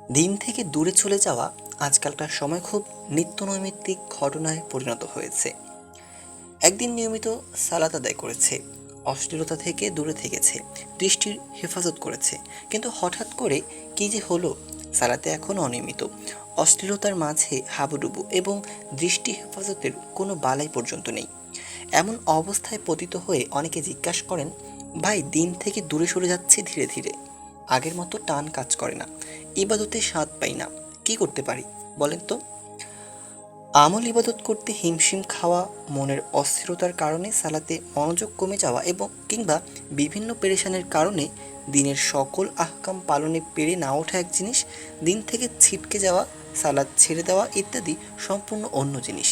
দিন থেকে দূরে চলে যাওয়া আজকালকার সময় খুব নিত্যনৈমিত্তিক ঘটনায় পরিণত হয়েছে। একদিন নিয়মিত সালাত আদায় করেছে, অশ্লীলতা থেকে দূরে থেকেছে, দৃষ্টির হেফাজত করেছে, কিন্তু হঠাৎ করে কী যে হলো, সালাতে এখন অনিয়মিত, অশ্লীলতার মাঝে হাবুডুবু এবং দৃষ্টি হেফাজতের কোনো বালাই পর্যন্ত নেই। এমন অবস্থায় পতিত হয়ে অনেকে জিজ্ঞাসা করেন, ভাই দিন থেকে দূরে সরে যাচ্ছে ধীরে ধীরে, আগের মতো টান কাজ করে না, ইবাদতে স্বাদ পাই না, কি করতে পারি বলেন তো? আমল ইবাদত করতে হিমশিম খাওয়া, মনের অস্থিরতার কারণে সালাতে মনোযোগ কমে যাওয়া এবং কিংবা বিভিন্ন পেরেশানির কারণে দিনের সকল আহকাম পালনে পেরে না ওঠা এক জিনিস, দিন থেকে ছিটকে যাওয়া, সালাদ ছেড়ে দেওয়া ইত্যাদি সম্পূর্ণ অন্য জিনিস।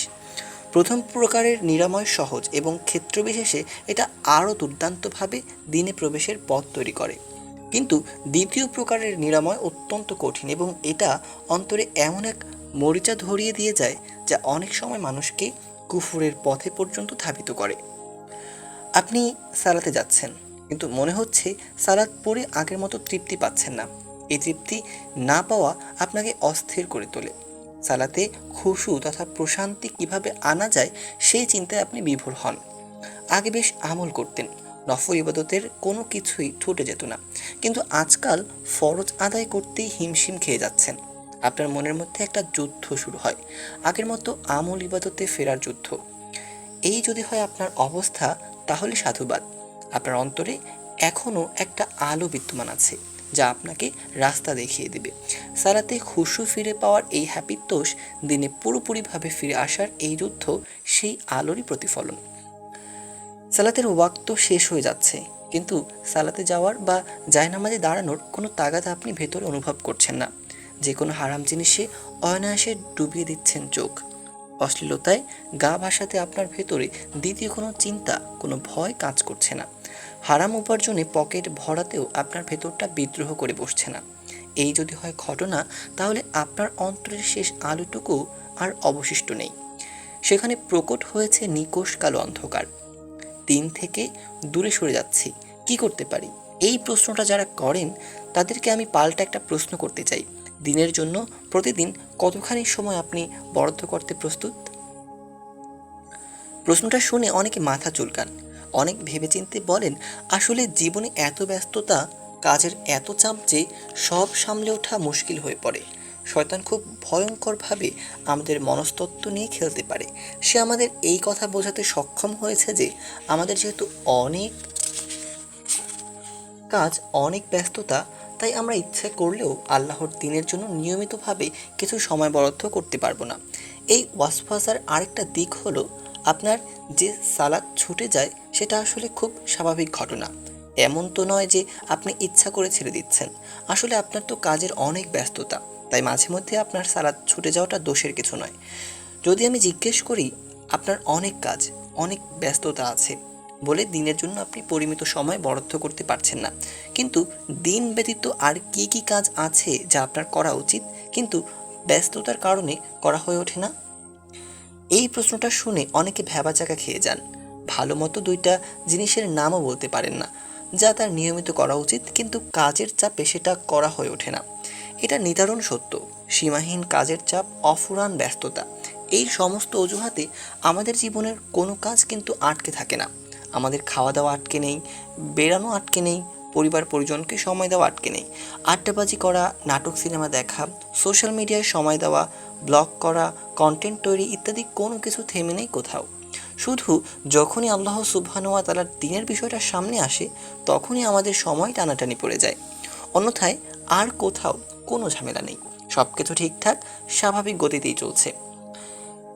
প্রথম প্রকারের নিরাময় সহজ এবং ক্ষেত্রবিশেষে এটা আরও দুর্দান্তভাবে দিনে প্রবেশের পথ তৈরি করে, কিন্তু দ্বিতীয় প্রকারের নিরাময় অত্যন্ত কঠিন এবং এটা অন্তরে এমন এক মরিচা ধরিয়ে দিয়ে যায় যা অনেক সময় মানুষকে কুফুরের পথে পর্যন্ত ধাবিত করে। আপনি সালাতে যাচ্ছেন, কিন্তু মনে হচ্ছে সালাত পড়ে আগের মতো তৃপ্তি পাচ্ছেন না। এই তৃপ্তি না পাওয়া আপনাকে অস্থির করে তোলে। সালাতে খুশু তথা প্রশান্তি কিভাবে আনা যায় সেই চিন্তায় আপনি বিভোর হন। আগে বেশ আমল করতেন, নফল ইবাদতের কোনো কিছুই ছুটে যেত না, কিন্তু আজকাল ফরজ আদায় করতেই হিমশিম খেয়ে যাচ্ছেন। আপনার মনের মধ্যে একটা যুদ্ধ শুরু হয়, আগের মতো আমল ইবাদতে ফেরার যুদ্ধ। এই যদি হয় আপনার অবস্থা, তাহলে সাধুবাদ, আপনার অন্তরে এখনও একটা আলো বিদ্যমান আছে যা আপনাকে রাস্তা দেখিয়ে দেবে। সালাতে খুশু ফিরে পাওয়ার এই হ্যাপিতোষ, দিনে পুরোপুরিভাবে ফিরে আসার এই যুদ্ধ সেই আলোরই প্রতিফলন। সালাতের ওয়াক্ত শেষ হয়ে যাচ্ছে, কিন্তু সালাতে যাওয়ার বা জায়নামাজে দাঁড়ানোর কোনো তাগাদা আপনি ভেতরে অনুভব করছেন না। যে কোনো হারাম জিনিসে অনায়াসে ডুবিয়ে দিচ্ছেন চোখ। অশ্লীলতায় গা ভাসাতে আপনার ভেতরে দ্বিতীয় কোনো চিন্তা, কোনো ভয় কাজ করছে না। হারাম উপার্জনে পকেট ভরাতেও আপনার ভেতরটা বিদ্রোহ করে বসছে না। এই যদি হয় ঘটনা, তাহলে আপনার অন্তরের শেষ আলোটুকু আর অবশিষ্ট নেই। সেখানে প্রকট হয়েছে নিকোষ কালো অন্ধকার। দিন থেকে দূরে সরে যাচ্ছি, কি করতে পারি? এই প্রশ্নটা যারা করেন, তাদেরকে আমি পাল্টা একটা প্রশ্ন করতে চাই। দিনের জন্য প্রতিদিন কতখানি সময় আপনি বরাদ্দ করতে প্রস্তুত? প্রশ্নটা শুনে অনেকে মাথা চুলকান, অনেক ভেবেচিন্তে বলেন, আসলে জীবনে এত ব্যস্ততা, কাজের এত চাপ যে সব সামলে ওঠা মুশকিল হয়ে পড়ে। শয়তান খুব ভয়ঙ্করভাবে আমাদের মনস্তত্ত্ব নিয়ে খেলতে পারে। সে আমাদের এই কথা বোঝাতে সক্ষম হয়েছে যে আমাদের যেহেতু অনেক কাজ, অনেক ব্যস্ততা, তাই আমরা ইচ্ছে করলেও আল্লাহর দিনের জন্য নিয়মিতভাবে কিছু সময় বরাদ্দ করতে পারবো না। এই ওয়াসওয়াসার আরেকটা দিক হলো, আপনার যে সালাত ছুটে যায় সেটা আসলে খুব স্বাভাবিক ঘটনা। এমন তো নয় যে আপনি ইচ্ছা করে ছেড়ে দিচ্ছেন। আসলে আপনার তো কাজের অনেক ব্যস্ততা, তাই মাঝে মধ্যে আপনার সালাত ছুটে যাওয়াটা দোষের কিছু নয়। যদি আমি জিজ্ঞেস করি, আপনার অনেক কাজ, অনেক ব্যস্ততা আছে বলে দিনের জন্য আপনি পরিমিত সময় বরাদ্দ করতে পারছেন না, কিন্তু দিন ব্যতীত আর কি কি কাজ আছে যা আপনার করা উচিত, কিন্তু ব্যস্ততার কারণে করা হয়ে ওঠে না? এই প্রশ্নটা শুনে অনেকে ভ্যাবাচাকা খেয়ে যান। ভালো মতো দুইটা জিনিসের নামও বলতে পারেন না যা তার নিয়মিত করা উচিত, কিন্তু কাজের চাপে সেটা করা হয়ে ওঠে না। এটা নিদারুণ সত্য। সীমাহীন কাজের চাপ, অফুরান ব্যস্ততা, এই সমস্ত অজুহাতে আমাদের জীবনের কোনো কাজ কিন্তু আটকে থাকে না। আমাদের খাওয়া দাওয়া আটকে নেই, বেড়ানো আটকে নেই, পরিবার পরিজনকে সময় দেওয়া আটকে নেই, আড্ডাবাজি করা, নাটক সিনেমা দেখা, সোশ্যাল মিডিয়ায় সময় দেওয়া, ব্লগ করা, কন্টেন্ট তৈরি ইত্যাদি কোনো কিছু থেমে নেই কোথাও। শুধু যখনই আল্লাহ সুবহানাহু ওয়া তাআলার দিনের বিষয়টা সামনে আসে, তখনই আমাদের সময় টানাটানি পড়ে যায়। অন্যথায় আর কোথাও কোনো ঝামেলা নেই, সব কিছু ঠিকঠাক স্বাভাবিক গতিতেই চলছে।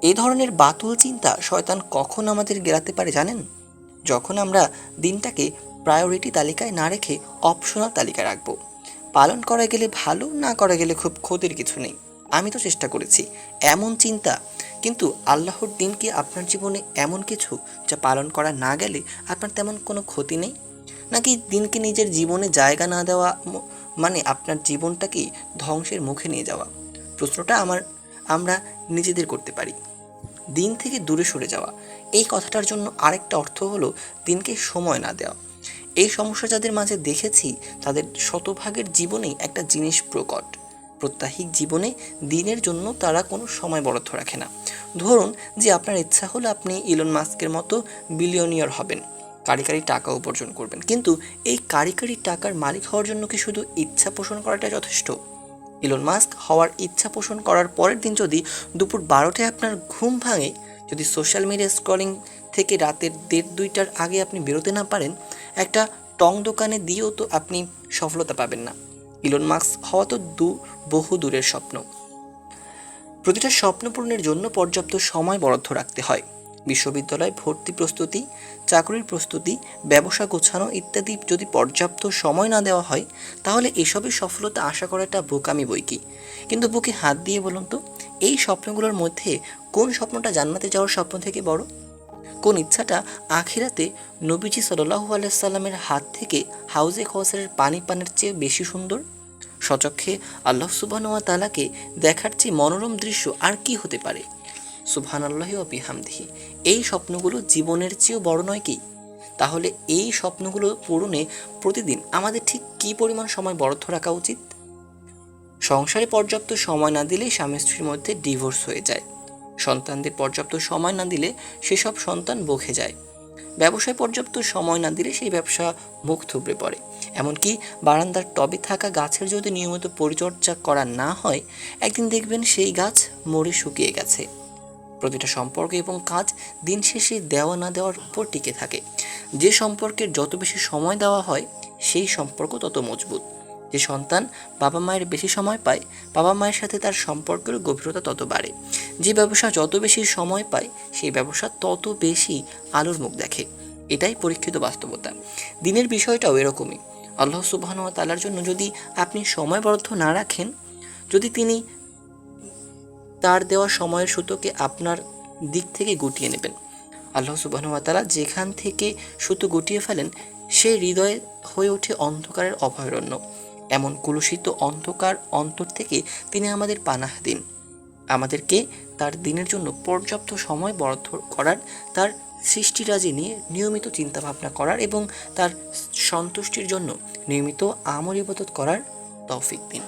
এই ধরনের বাতুল চিন্তা শয়তান কখন আমাদের গেলাতে পারে জানেন? যখন আমরা দিনটাকে প্রায়োরিটি তালিকায় না রেখে অপশনাল তালিকায় রাখবো। পালন করা গেলে ভালো, না করা গেলে খুব ক্ষতির কিছু নেই, আমি তো চেষ্টা করেছি, এমন চিন্তা। কিন্তু আল্লাহর দিন কি আপনার জীবনে এমন কিছু যা পালন করা না গেলে আপনার তেমন কোনো ক্ষতি নেই? নাকি দিনকে নিজের জীবনে জায়গা না দেওয়া মানে আপনার জীবনটাকেই ধ্বংসের মুখে নিয়ে যাওয়া? প্রশ্নটা আমরা নিজেদের করতে পারি। দিন থেকে দূরে সরে যাওয়া, এই কথাটার জন্য আরেকটা অর্থ হলো দিনকে সময় না দেওয়া। এই সমস্যা যাদের মাঝে দেখেছি, তাদের শতভাগের জীবনেই একটা জিনিস প্রকট, প্রত্যাহিক জীবনে দিনের জন্য তারা কোনো সময় বরাদ্দ রাখে না। ধরুন যে আপনার ইচ্ছা হলো আপনি ইলন মাস্কের মতো বিলিয়নিয়ার হবেন, কারি টাকা উপার্জন করবেন, কিন্তু এই কারি টাকার মালিক হওয়ার জন্য কি শুধু ইচ্ছা পোষণ করাটা যথেষ্ট? ইলন মাস্ক হওয়ার ইচ্ছা পোষণ করার পরের দিন যদি দুপুর 12টায় আপনার ঘুম ভাঙে, যদি সোশ্যাল মিডিয়া স্ক্রলিং থেকে রাতের 1:30-2টার আগে আপনি বেরোতে না পারেন, একটা টং দোকানে দিয়েও তো আপনি সফলতা পাবেন না। ইলন মাস্ক হওয়া তো বহু দূরের স্বপ্ন। প্রতিটা স্বপ্ন পূরণের জন্য পর্যাপ্ত সময় বরাদ্দ রাখতে হয়। বিশ্ববিদ্যালয় ভর্তি প্রস্তুতি, চাকরির প্রস্তুতি, ব্যবসা গোছানো ইত্যাদি যদি পর্যাপ্ত সময় না দেওয়া হয়, তাহলে এসবের সফলতা আশা করাটা বোকামি বৈকি। কিন্তু বুকে হাত দিয়ে বলুন তো, এই স্বপ্নগুলোর মধ্যে কোন স্বপ্নটা জান্নাতে যাওয়ার স্বপ্ন থেকে বড়? কোন ইচ্ছাটা আখিরাতে নবীজি সাল্লাল্লাহু আলাইহি সাল্লামের হাত থেকে হাউজে কাউসারের পানি পানের চেয়ে বেশি সুন্দর? স্বচক্ষে আল্লাহ সুবহানাহু ওয়া তাআলাকে দেখার চেয়ে মনোরম দৃশ্য আর কি হতে পারে? সুবহানাল্লাহি ওয়া বিহামদিহি। এই স্বপ্নগুলো জীবনের চেয়েও বড় নয় কি? তাহলে এই স্বপ্নগুলো পূরণে প্রতিদিন আমাদের ঠিক কী পরিমাণ সময় বরাদ্দ রাখা উচিত? সংসারে পর্যাপ্ত সময় না দিলে স্বামী স্ত্রীর মধ্যে ডিভোর্স হয়ে যায়। সন্তানদের পর্যাপ্ত সময় না দিলে সেসব সন্তান বকে যায়। ব্যবসায় পর্যাপ্ত সময় না দিলে সেই ব্যবসা মুখ থুবড়ে পড়ে। এমনকি বারান্দার টবে থাকা গাছের যদি নিয়মিত পরিচর্যা করা না হয়, একদিন দেখবেন সেই গাছ মরে শুকিয়ে গেছে। প্রতিটা সম্পর্ক এবং কাজ দিন শেষে দেওয়া না দেওয়ার উপর টিকে থাকে। যে সম্পর্কের যত বেশি সময় দেওয়া হয়, সেই সম্পর্ক তত মজবুত। যে সন্তান বাবা মায়ের বেশি সময় পায়, বাবা মায়ের সাথে তার সম্পর্কের গভীরতা তত বাড়ে। যে ব্যবসা যত বেশি সময় পায়, সেই ব্যবসা তত বেশি আলোর মুখ দেখে। এটাই পরীক্ষিত বাস্তবতা। দিনের বিষয়টাও এরকমই। আল্লাহ সুবহানাহু ওয়া তাআলার জন্য যদি আপনি সময় বরাদ্দ না রাখেন, যদি তিনি তার দেওয়া সময়ের সুতোকে আপনার দিক থেকে গুটিয়ে নেবেন, আল্লাহ সুবহানাহু ওয়া তাআলা যেখান থেকে সুতো গুটিয়ে ফেলেন, সে হৃদয়ে হয়ে ওঠে অন্ধকারের অভয়ারণ্য। এমন কলুষিত অন্ধকার অন্তর থেকে তিনি আমাদের পানাহ দিন। আমাদেরকে তার দিনের জন্য পর্যাপ্ত সময় বরাদ্দ করার, তার সৃষ্টিরাজি নিয়ে নিয়মিত চিন্তাভাবনা করার এবং তার সন্তুষ্টির জন্য নিয়মিত আমল ইবাদত করার তৌফিক দিন।